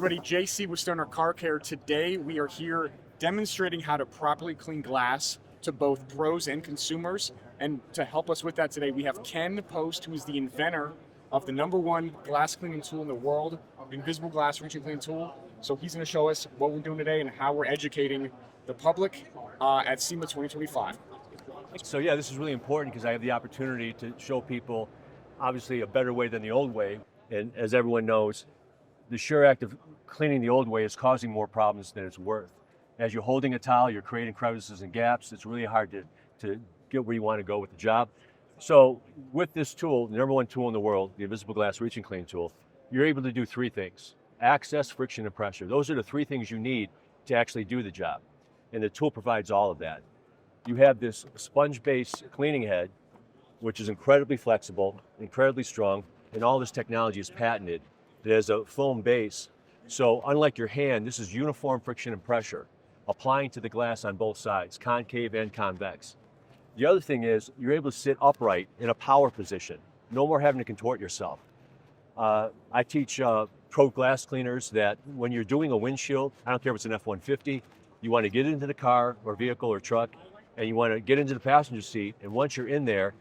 everybody, JC with Stoner Car Care. Today we are here demonstrating how to properly clean glass to both pros and consumers. And to help us with that today, we have Ken Post, who is the inventor of the #1 glass cleaning tool in the world, invisible glass reach and clean tool. So he's going to show us what we're doing today and how we're educating the public at SEMA 2025. So yeah, this is really important because I have the opportunity to show people, obviously, a better way than the old way. And as everyone knows, the sheer act of cleaning the old way is causing more problems than it's worth. As you're holding a towel, you're creating crevices and gaps. It's really hard to get where you want to go with the job. So with this tool, the #1 tool in the world, the invisible glass reach and clean tool, you're able to do three things: access, friction, and pressure. Those are the three things you need to actually do the job. And the tool provides all of that. You have this sponge-based cleaning head, which is incredibly flexible, incredibly strong, and all this technology is patented. It has a foam base. So unlike your hand, this is uniform friction and pressure, applying to the glass on both sides, concave and convex. The other thing is you're able to sit upright in a power position. No more having to contort yourself. I teach pro glass cleaners that when you're doing a windshield, I don't care if it's an F-150, you want to get into the car or vehicle or truck, and you want to get into the passenger seat, and once you're in there,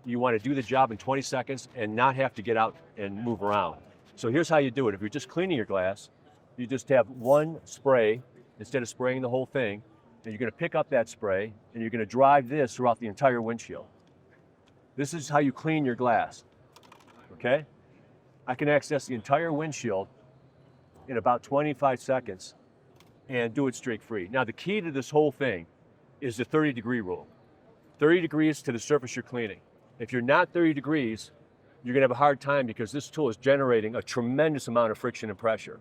you want to do the job in 20 seconds and not have to get out and move around. So here's how you do it. If you're just cleaning your glass, you just have one spray instead of spraying the whole thing, and you're going to pick up that spray, and you're going to drive this throughout the entire windshield. This is how you clean your glass, okay? I can access the entire windshield in about 25 seconds and do it streak-free. Now, the key to this whole thing is the 30-degree rule. 30 degrees to the surface you're cleaning. If you're not 30 degrees, you're going to have a hard time because this tool is generating a tremendous amount of friction and pressure.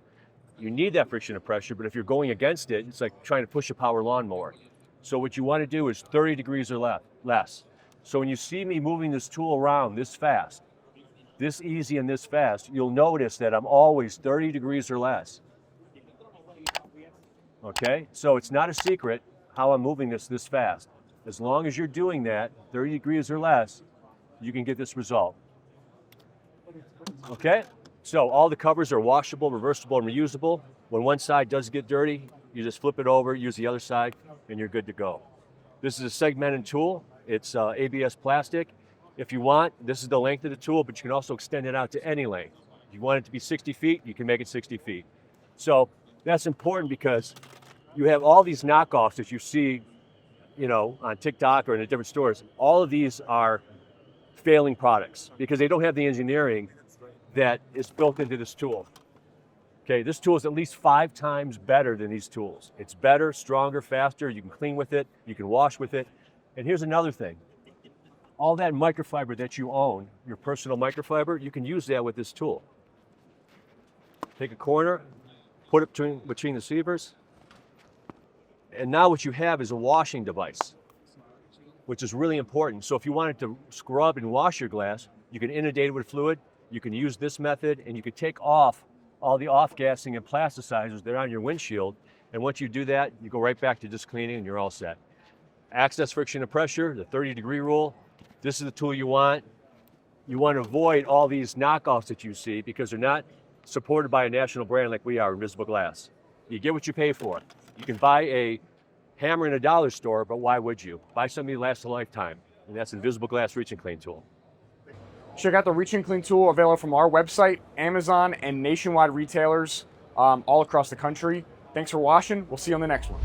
You need that friction and pressure, but if you're going against it, it's like trying to push a power lawnmower. So what you want to do is 30 degrees or less. So when you see me moving this tool around this fast, this easy and this fast, you'll notice that I'm always 30 degrees or less. Okay, so it's not a secret how I'm moving this fast. As long as you're doing that, 30 degrees or less, you can get this result. Okay, so all the covers are washable, reversible, and reusable. When one side does get dirty, you just flip it over, use the other side, and you're good to go. This is a segmented tool. It's ABS plastic. If you want, this is the length of the tool, but you can also extend it out to any length. If you want it to be 60 feet, you can make it 60 feet. So that's important because you have all these knockoffs that you see, you know, on TikTok or in the different stores. All of these are failing products because they don't have the engineering that is built into this tool. Okay, this tool is at least 5 times better than these tools. It's better, stronger, faster. You can clean with it, you can wash with it. And here's another thing. All that microfiber that you own, your personal microfiber, you can use that with this tool. Take a corner, put it between the sievers, and now what you have is a washing device, which is really important. So if you wanted to scrub and wash your glass, you can inundate it with fluid, you can use this method, and you can take off all the off-gassing and plasticizers that are on your windshield. And once you do that, you go right back to just cleaning and you're all set. Access, friction, and pressure, the 30-degree rule. This is the tool you want. You want to avoid all these knockoffs that you see because they're not supported by a national brand like we are, Invisible Glass. You get what you pay for. You can buy a hammer in a dollar store, but why would you? Buy something that lasts a lifetime, and that's Invisible Glass Reach and Clean tool. Check out the Reach and Clean tool available from our website, Amazon, and nationwide retailers all across the country. Thanks for watching. We'll see you on the next one.